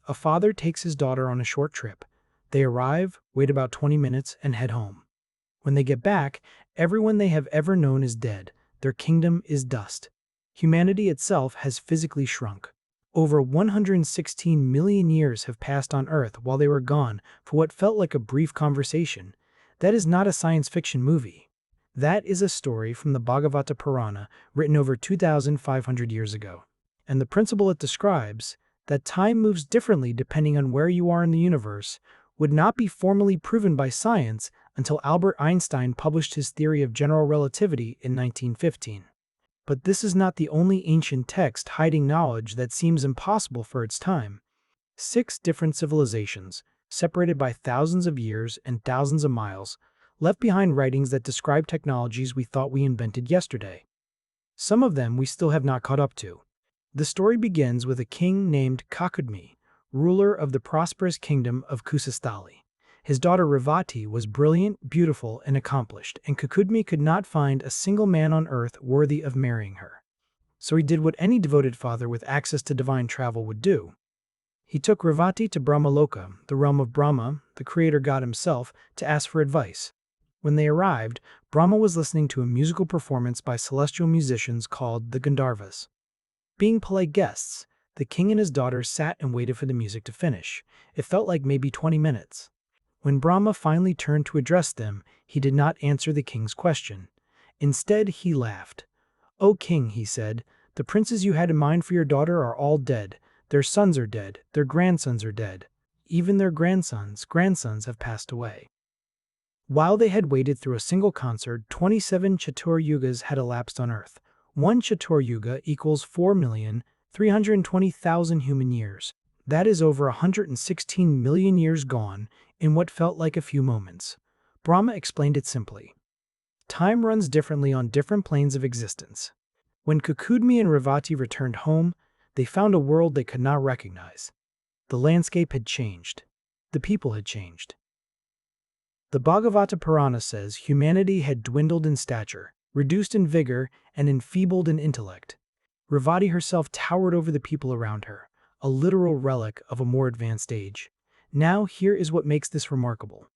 A father takes his daughter on a short trip. They arrive, wait about 20 minutes, and head home. When they get back, everyone they have ever known is dead. Their kingdom is dust. Humanity itself has physically shrunk. Over 116 million years have passed on Earth while they were gone for what felt like a brief conversation. That is not a science fiction movie. That is a story from the Bhagavata Purana written over 2,500 years ago. And the principle it describes, that time moves differently depending on where you are in the universe, would not be formally proven by science until Albert Einstein published his theory of general relativity in 1915. But this is not the only ancient text hiding knowledge that seems impossible for its time. 6 different civilizations, separated by thousands of years and thousands of miles, left behind writings that describe technologies we thought we invented yesterday. Some of them we still have not caught up to. The story begins with a king named Kakudmi, ruler of the prosperous kingdom of Kusastali. His daughter Revati was brilliant, beautiful, and accomplished, and Kakudmi could not find a single man on earth worthy of marrying her. So he did what any devoted father with access to divine travel would do. He took Revati to Brahmaloka, the realm of Brahma, the creator god himself, to ask for advice. When they arrived, Brahma was listening to a musical performance by celestial musicians called the Gandharvas. Being polite guests, the king and his daughter sat and waited for the music to finish. It felt like maybe 20 minutes. When Brahma finally turned to address them, he did not answer the king's question. Instead, he laughed. "O king," he said, "the princes you had in mind for your daughter are all dead. Their sons are dead, their grandsons are dead. Even their grandsons' grandsons have passed away." While they had waited through a single concert, 27 Chatur Yugas had elapsed on Earth. One Chatur Yuga equals 4,320,000 human years. That is over 116 million years gone in what felt like a few moments. Brahma explained it simply. Time runs differently on different planes of existence. When Kakudmi and Revati returned home, they found a world they could not recognize. The landscape had changed. The people had changed. The Bhagavata Purana says humanity had dwindled in stature, reduced in vigor, and enfeebled in intellect. Revati herself towered over the people around her, a literal relic of a more advanced age. Now, here is what makes this remarkable.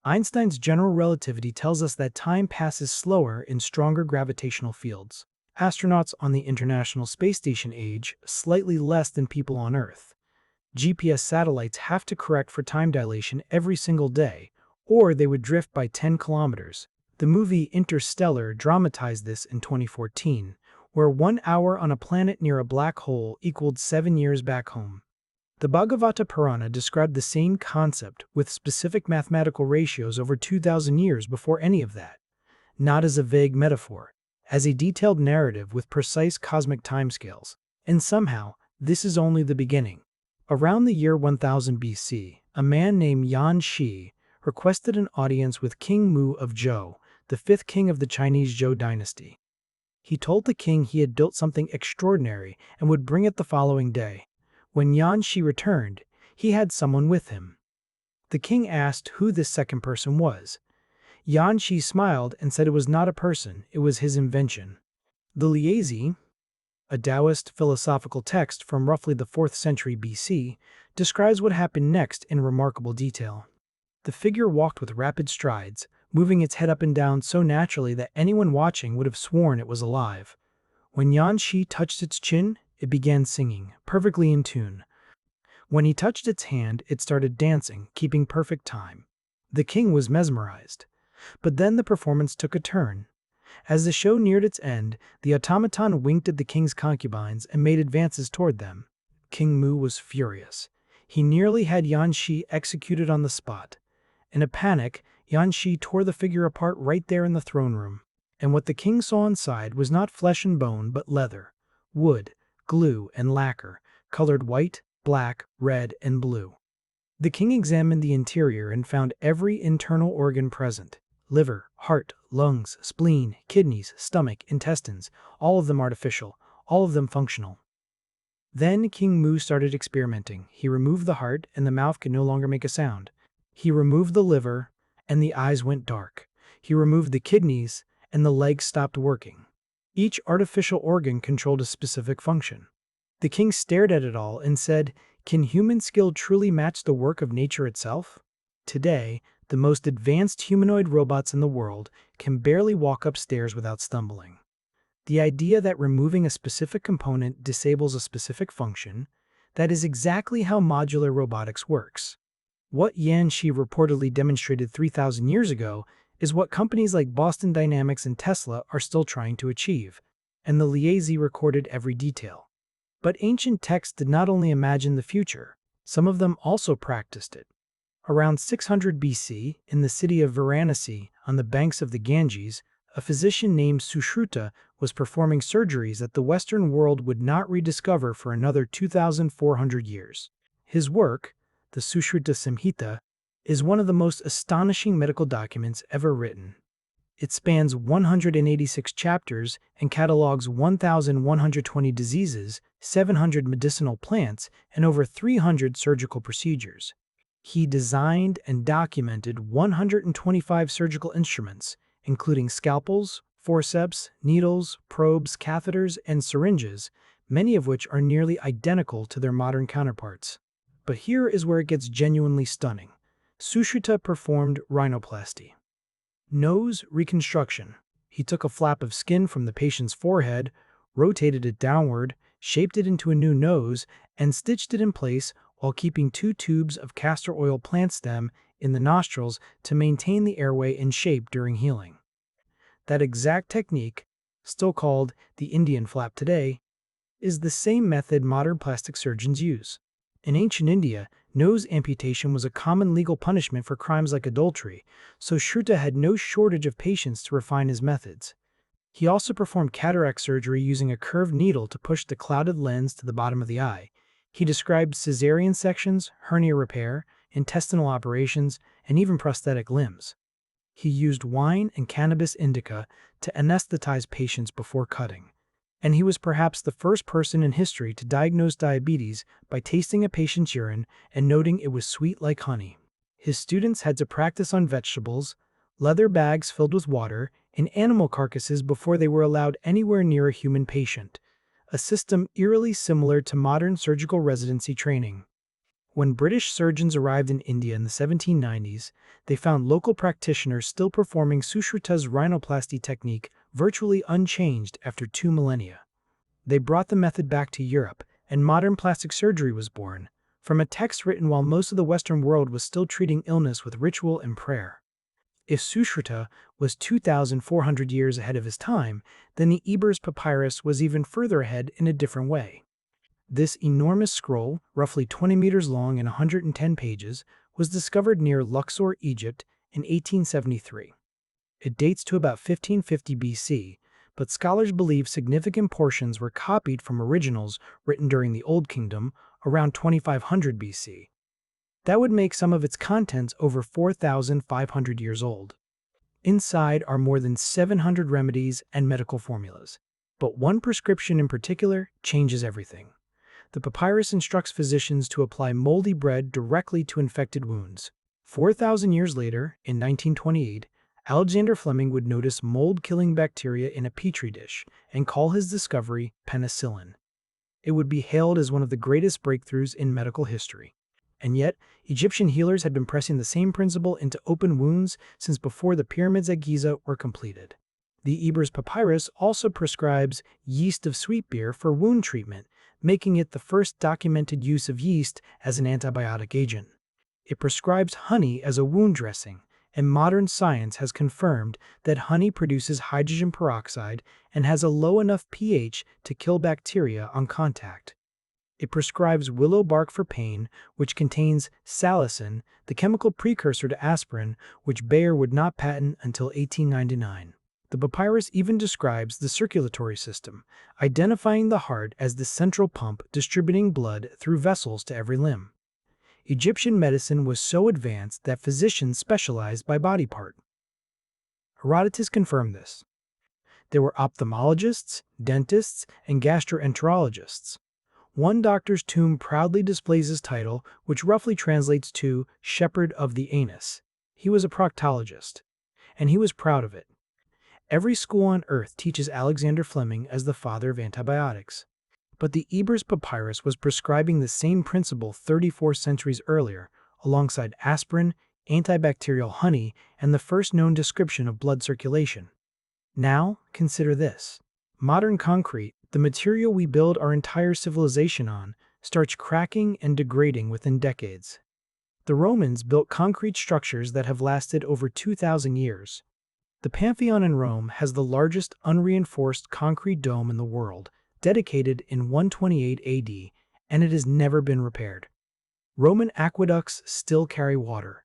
Einstein's general relativity tells us that time passes slower in stronger gravitational fields. Astronauts on the International Space Station age slightly less than people on Earth. GPS satellites have to correct for time dilation every single day, or they would drift by 10 kilometers. The movie Interstellar dramatized this in 2014, where 1 hour on a planet near a black hole equaled 7 years back home. The Bhagavata Purana described the same concept with specific mathematical ratios over 2,000 years before any of that. Not as a vague metaphor, as a detailed narrative with precise cosmic timescales. And somehow, this is only the beginning. Around the year 1000 BC, a man named Yan Shi requested an audience with King Mu of Zhou, the 5th king of the Chinese Zhou Dynasty. He told the king he had built something extraordinary and would bring it the following day. When Yan Shi returned, he had someone with him. The king asked who this second person was. Yan Shi smiled and said it was not a person, it was his invention. The Liezi, a Taoist philosophical text from roughly the 4th century BC, describes what happened next in remarkable detail. The figure walked with rapid strides, moving its head up and down so naturally that anyone watching would have sworn it was alive. When Yan Shi touched its chin, it began singing, perfectly in tune. When he touched its hand, it started dancing, keeping perfect time. The king was mesmerized. But then the performance took a turn. As the show neared its end, the automaton winked at the king's concubines and made advances toward them. King Mu was furious. He nearly had Yan Shi executed on the spot. In a panic, Yan Shi tore the figure apart right there in the throne room. And what the king saw inside was not flesh and bone, but leather, wood, glue, and lacquer, colored white, black, red, and blue. The king examined the interior and found every internal organ present. Liver, heart, lungs, spleen, kidneys, stomach, intestines, all of them artificial, all of them functional. Then King Mu started experimenting. He removed the heart and the mouth could no longer make a sound. He removed the liver and the eyes went dark. He removed the kidneys and the legs stopped working. Each artificial organ controlled a specific function. The king stared at it all and said, Can human skill truly match the work of nature itself? Today, the most advanced humanoid robots in the world can barely walk upstairs without stumbling. The idea that removing a specific component disables a specific function, that is exactly how modular robotics works. What Yan Shi reportedly demonstrated 3,000 years ago is what companies like Boston Dynamics and Tesla are still trying to achieve, and the Liezi recorded every detail. But ancient texts did not only imagine the future, some of them also practiced it. Around 600 BC, in the city of Varanasi, on the banks of the Ganges, a physician named Sushruta was performing surgeries that the Western world would not rediscover for another 2,400 years. His work, the Sushruta Samhita, is one of the most astonishing medical documents ever written. It spans 186 chapters and catalogs 1,120 diseases, 700 medicinal plants, and over 300 surgical procedures. He designed and documented 125 surgical instruments, including scalpels, forceps, needles, probes, catheters, and syringes, many of which are nearly identical to their modern counterparts. But here is where it gets genuinely stunning. Sushruta performed rhinoplasty. Nose reconstruction. He took a flap of skin from the patient's forehead, rotated it downward, shaped it into a new nose, and stitched it in place while keeping 2 tubes of castor oil plant stem in the nostrils to maintain the airway in shape during healing. That exact technique, still called the Indian flap today, is the same method modern plastic surgeons use. In ancient India, nose amputation was a common legal punishment for crimes like adultery, so Shruta had no shortage of patients to refine his methods. He also performed cataract surgery using a curved needle to push the clouded lens to the bottom of the eye. He described cesarean sections, hernia repair, intestinal operations, and even prosthetic limbs. He used wine and cannabis indica to anesthetize patients before cutting. And he was perhaps the first person in history to diagnose diabetes by tasting a patient's urine and noting it was sweet like honey. His students had to practice on vegetables, leather bags filled with water, and animal carcasses before they were allowed anywhere near a human patient, a system eerily similar to modern surgical residency training. When British surgeons arrived in India in the 1790s, they found local practitioners still performing Sushruta's rhinoplasty technique virtually unchanged after 2 millennia. They brought the method back to Europe, and modern plastic surgery was born, from a text written while most of the Western world was still treating illness with ritual and prayer. If Sushruta was 2,400 years ahead of his time, then the Ebers Papyrus was even further ahead in a different way. This enormous scroll, roughly 20 meters long and 110 pages, was discovered near Luxor, Egypt in 1873. It dates to about 1550 BC, but scholars believe significant portions were copied from originals written during the Old Kingdom around 2500 BC. That would make some of its contents over 4,500 years old. Inside are more than 700 remedies and medical formulas, but one prescription in particular changes everything. The papyrus instructs physicians to apply moldy bread directly to infected wounds. 4,000 years later, in 1928, Alexander Fleming would notice mold-killing bacteria in a petri dish and call his discovery penicillin. It would be hailed as one of the greatest breakthroughs in medical history. And yet, Egyptian healers had been pressing the same principle into open wounds since before the pyramids at Giza were completed. The Ebers Papyrus also prescribes yeast of sweet beer for wound treatment, making it the first documented use of yeast as an antibiotic agent. It prescribes honey as a wound dressing, and modern science has confirmed that honey produces hydrogen peroxide and has a low enough pH to kill bacteria on contact. It prescribes willow bark for pain, which contains salicin, the chemical precursor to aspirin, which Bayer would not patent until 1899. The papyrus even describes the circulatory system, identifying the heart as the central pump distributing blood through vessels to every limb. Egyptian medicine was so advanced that physicians specialized by body part. Herodotus confirmed this. There were ophthalmologists, dentists, and gastroenterologists. One doctor's tomb proudly displays his title, which roughly translates to Shepherd of the Anus. He was a proctologist, and he was proud of it. Every school on earth teaches Alexander Fleming as the father of antibiotics. But the Ebers Papyrus was prescribing the same principle 34 centuries earlier, alongside aspirin, antibacterial honey, and the first known description of blood circulation. Now, consider this. Modern concrete, the material we build our entire civilization on, starts cracking and degrading within decades. The Romans built concrete structures that have lasted over 2,000 years. The Pantheon in Rome has the largest unreinforced concrete dome in the world, dedicated in 128 AD, and it has never been repaired. Roman aqueducts still carry water.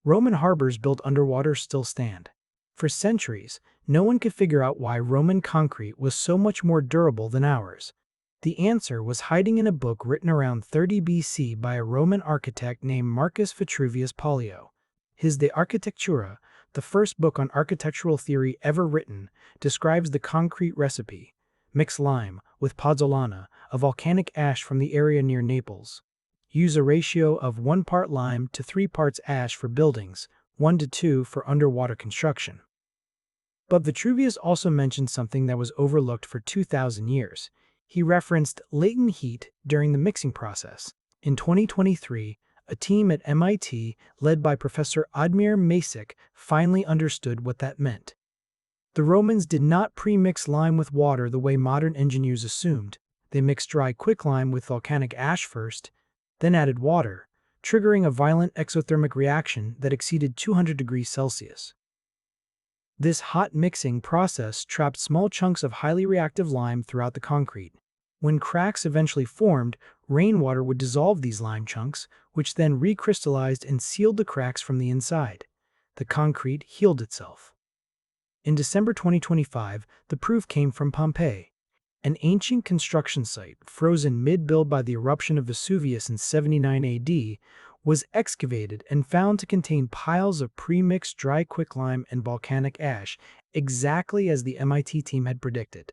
Roman harbors built underwater still stand. For centuries, no one could figure out why Roman concrete was so much more durable than ours. The answer was hiding in a book written around 30 BC by a Roman architect named Marcus Vitruvius Pollio. His De Architectura, the first book on architectural theory ever written, describes the concrete recipe. Mix lime with pozzolana, a volcanic ash from the area near Naples. Use a ratio of 1 part lime to 3 parts ash for buildings, 1 to 2 for underwater construction. But Vitruvius also mentioned something that was overlooked for 2,000 years. He referenced latent heat during the mixing process. In 2023, a team at MIT, led by Professor Admir Masick, finally understood what that meant. The Romans did not pre-mix lime with water the way modern engineers assumed. They mixed dry quicklime with volcanic ash first, then added water, triggering a violent exothermic reaction that exceeded 200 degrees Celsius. This hot mixing process trapped small chunks of highly reactive lime throughout the concrete. When cracks eventually formed, rainwater would dissolve these lime chunks, which then recrystallized and sealed the cracks from the inside. The concrete healed itself. In December 2025, the proof came from Pompeii. An ancient construction site, frozen mid-build by the eruption of Vesuvius in 79 AD, was excavated and found to contain piles of pre-mixed dry quicklime and volcanic ash, exactly as the MIT team had predicted.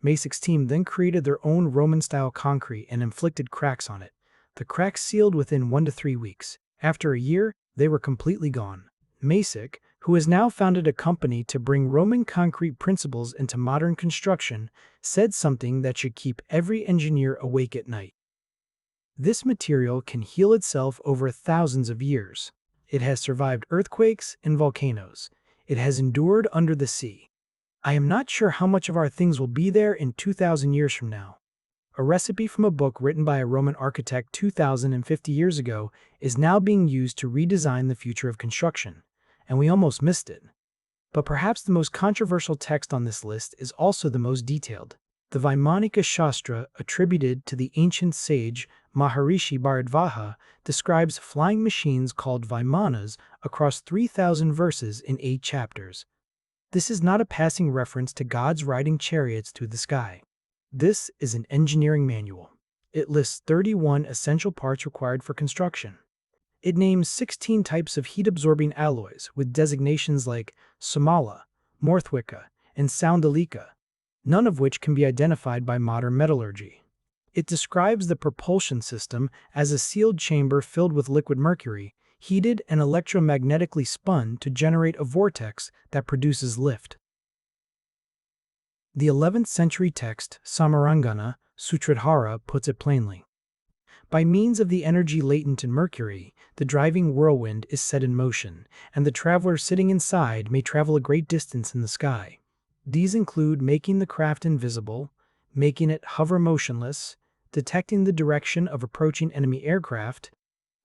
Masick's team then created their own Roman-style concrete and inflicted cracks on it. The cracks sealed within 1 to 3 weeks. After a year, they were completely gone. Masick, who has now founded a company to bring Roman concrete principles into modern construction, said something that should keep every engineer awake at night. This material can heal itself over thousands of years. It has survived earthquakes and volcanoes. It has endured under the sea. I am not sure how much of our things will be there in 2,000 years from now. A recipe from a book written by a Roman architect 2,050 years ago is now being used to redesign the future of construction, and we almost missed it. But perhaps the most controversial text on this list is also the most detailed. The Vaimanika Shastra, attributed to the ancient sage Maharishi Bharadvaja, describes flying machines called Vimanas across 3,000 verses in 8 chapters. This is not a passing reference to gods riding chariots through the sky. This is an engineering manual. It lists 31 essential parts required for construction. It names 16 types of heat-absorbing alloys with designations like Samala, Morthwicca, and Soundalika, none of which can be identified by modern metallurgy. It describes the propulsion system as a sealed chamber filled with liquid mercury, heated and electromagnetically spun to generate a vortex that produces lift. The 11th century text, Samarangana Sutradhara, puts it plainly. By means of the energy latent in mercury, the driving whirlwind is set in motion, and the traveler sitting inside may travel a great distance in the sky. These include making the craft invisible, making it hover motionless, detecting the direction of approaching enemy aircraft,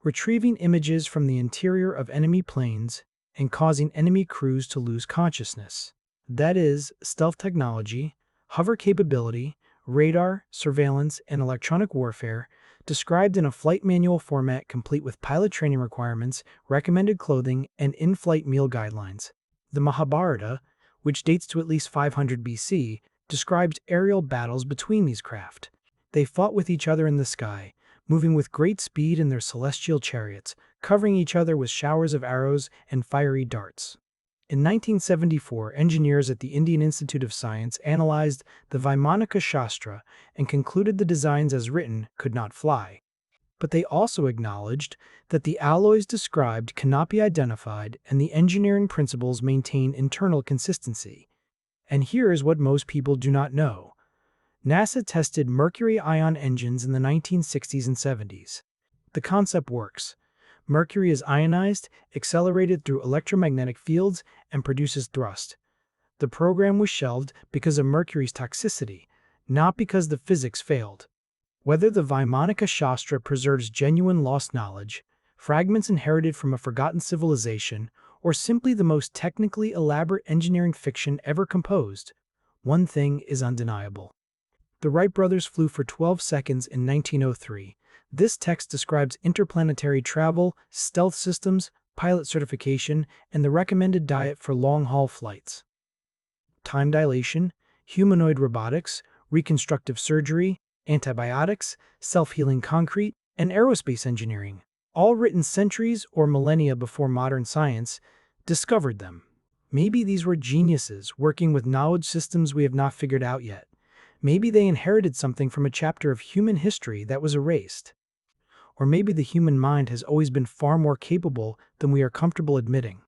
retrieving images from the interior of enemy planes, and causing enemy crews to lose consciousness. That is, stealth technology, hover capability, radar, surveillance, and electronic warfare, described in a flight manual format complete with pilot training requirements, recommended clothing, and in-flight meal guidelines. The Mahabharata, which dates to at least 500 BC, describes aerial battles between these craft. They fought with each other in the sky, moving with great speed in their celestial chariots, covering each other with showers of arrows and fiery darts. In 1974, engineers at the Indian Institute of Science analyzed the Vaimanika Shastra and concluded the designs as written could not fly. But they also acknowledged that the alloys described cannot be identified and the engineering principles maintain internal consistency. And here is what most people do not know. NASA tested mercury-ion engines in the 1960s and 70s. The concept works. Mercury is ionized, accelerated through electromagnetic fields, and produces thrust. The program was shelved because of mercury's toxicity, not because the physics failed. Whether the Vimonica Shastra preserves genuine lost knowledge, fragments inherited from a forgotten civilization, or simply the most technically elaborate engineering fiction ever composed, one thing is undeniable. The Wright brothers flew for 12 seconds in 1903. This text describes interplanetary travel, stealth systems, pilot certification, and the recommended diet for long-haul flights. Time dilation, humanoid robotics, reconstructive surgery, antibiotics, self-healing concrete, and aerospace engineering, all written centuries or millennia before modern science, discovered them. Maybe these were geniuses working with knowledge systems we have not figured out yet. Maybe they inherited something from a chapter of human history that was erased. Or maybe the human mind has always been far more capable than we are comfortable admitting.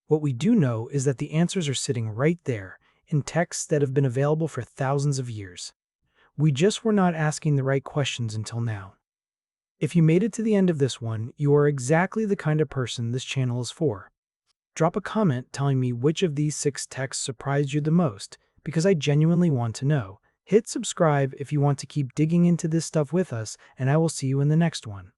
What we do know is that the answers are sitting right there, in texts that have been available for thousands of years. We just were not asking the right questions until now. If you made it to the end of this one, you are exactly the kind of person this channel is for. Drop a comment telling me which of these 6 texts surprised you the most, because I genuinely want to know. Hit subscribe if you want to keep digging into this stuff with us, and I will see you in the next one.